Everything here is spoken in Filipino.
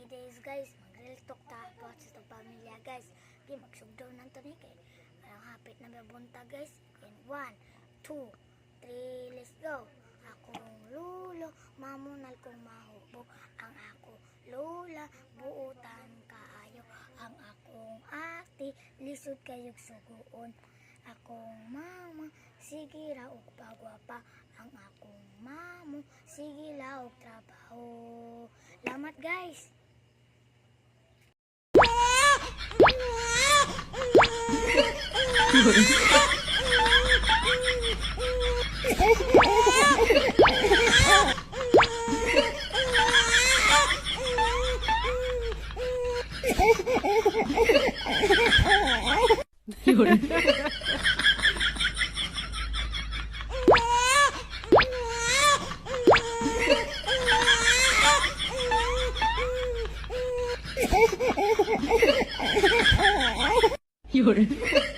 days guys, mag-real talk ta about sa pamilya guys. Di magsugdaw nang to ni kay ang hapit na mabunta guys. 1, 2, 3, let's go. Akong lulo, mamunal kong mahubog. Ang ako lola, buutan kaayo. Ang akong ate, lisod kayog suguon. Akong mama, sige ra og pagwapa. Ang akong mamo, sige la og trabaho. Salamat guys. Yun.